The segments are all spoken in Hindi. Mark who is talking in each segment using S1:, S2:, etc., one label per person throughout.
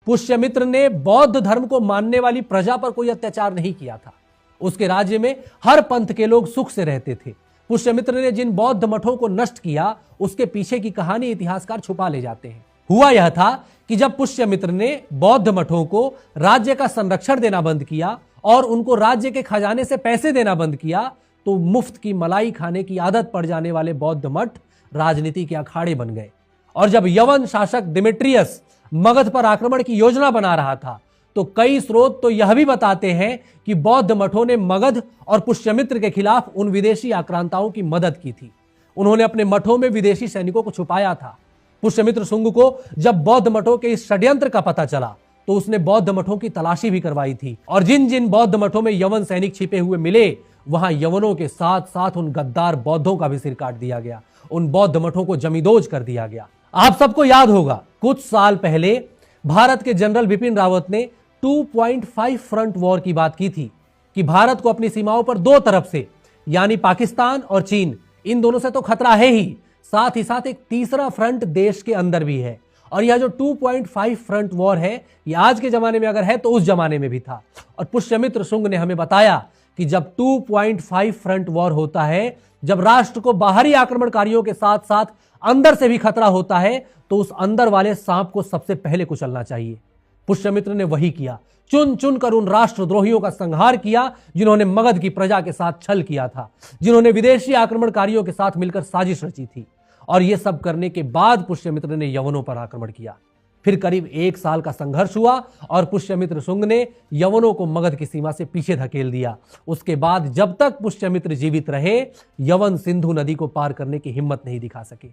S1: पुष्यमित्र ने बौद्ध धर्म को मानने वाली प्रजा पर कोई अत्याचार नहीं किया था। उसके राज्य में हर पंथ के लोग सुख से रहते थे। पुष्यमित्र ने जिन बौद्ध मठों को नष्ट किया, उसके पीछे की कहानी इतिहासकार छुपा ले जाते हैं। हुआ यह था कि जब पुष्यमित्र ने बौद्ध मठों को राज्य का संरक्षण देना बंद किया और उनको राज्य के खजाने से पैसे देना बंद किया, तो मुफ्त की मलाई खाने की आदत पड़ जाने वाले बौद्ध मठ राजनीति के अखाड़े बन गए। और जब यवन शासक डिमेट्रियस मगध पर आक्रमण की योजना बना रहा था, तो कई स्रोत तो यह भी बताते हैं कि बौद्ध मठों ने मगध और पुष्यमित्र के खिलाफ उन विदेशी आक्रांताओं की मदद की थी। उन्होंने अपने मठों में विदेशी सैनिकों को छुपाया था। पुष्यमित्र शुंग को जब बौद्ध मठों के इस षड्यंत्र का पता चला, तो उसने बौद्ध मठों की तलाशी भी करवाई थी। और जिन जिन बौद्ध मठों में यवन सैनिक छिपे हुए मिले, वहां यवनों के साथ साथ उन गद्दार बौद्धों का भी सिर काट दिया गया। उन बौद्ध मठों को जमींदोज कर दिया गया। आप सबको याद होगा, कुछ साल पहले भारत के जनरल बिपिन रावत ने 2.5 फ्रंट वॉर की बात की थी कि भारत को अपनी सीमाओं पर दो तरफ से, यानी पाकिस्तान और चीन, इन दोनों से तो खतरा है ही, साथ ही साथ एक तीसरा फ्रंट देश के अंदर भी है। और यह जो 2.5 फ्रंट वॉर है, यह आज के जमाने में अगर है तो उस जमाने में भी था। और पुष्यमित्र शुंग ने हमें बताया कि जब 2.5 फ्रंट वॉर होता है, जब राष्ट्र को बाहरी आक्रमणकारियों के साथ साथ अंदर से भी खतरा होता है, तो उस अंदर वाले सांप को सबसे पहले कुचलना चाहिए। पुष्यमित्र ने वही किया। चुन चुन कर उन राष्ट्रद्रोहियों का संहार किया जिन्होंने मगध की प्रजा के साथ छल किया था, जिन्होंने विदेशी आक्रमणकारियों के साथ मिलकर साजिश रची थी। और यह सब करने के बाद पुष्यमित्र ने यवनों पर आक्रमण किया। फिर करीब 1 साल का संघर्ष हुआ और पुष्यमित्र शुंग ने यवनों को मगध की सीमा से पीछे धकेल दिया। उसके बाद जब तक पुष्यमित्र जीवित रहे, यवन सिंधु नदी को पार करने की हिम्मत नहीं दिखा सके।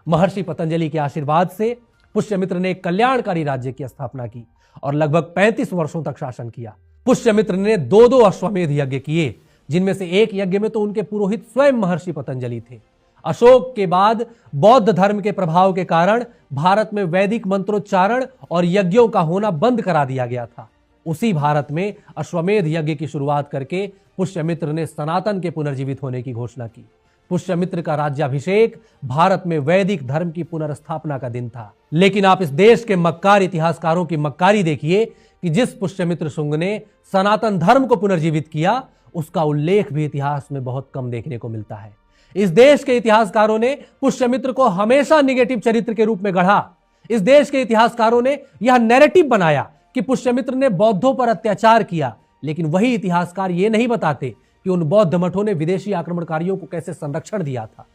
S1: महर्षि पतंजलि के आशीर्वाद से पुष्यमित्र ने एक कल्याणकारी राज्य की स्थापना की और लगभग 35 वर्षों तक शासन किया। पुष्यमित्र ने 2-2 अश्वमेध यज्ञ किए, जिनमें से एक यज्ञ में तो उनके पुरोहित स्वयं महर्षि पतंजलि थे। अशोक के बाद बौद्ध धर्म के प्रभाव के कारण भारत में वैदिक मंत्रोच्चारण और यज्ञों का होना बंद करा दिया गया था। उसी भारत में अश्वमेध यज्ञ की शुरुआत करके पुष्यमित्र ने सनातन के पुनर्जीवित होने की घोषणा की। पुष्यमित्र का राज्याभिषेक भारत में वैदिक धर्म की पुनर्स्थापना का दिन था। लेकिन आप इस देश के मक्कार इतिहासकारों की मक्कारी देखिए कि जिस पुष्यमित्र शुंग ने सनातन धर्म को पुनर्जीवित किया, उसका उल्लेख भी इतिहास में बहुत कम देखने को मिलता है। इस देश के इतिहासकारों ने पुष्यमित्र को हमेशा निगेटिव चरित्र के रूप में गढ़ा। इस देश के इतिहासकारों ने यह नैरेटिव बनाया कि पुष्यमित्र ने बौद्धों पर अत्याचार किया, लेकिन वही इतिहासकार ये नहीं बताते कि उन बौद्ध मठों ने विदेशी आक्रमणकारियों को कैसे संरक्षण दिया था।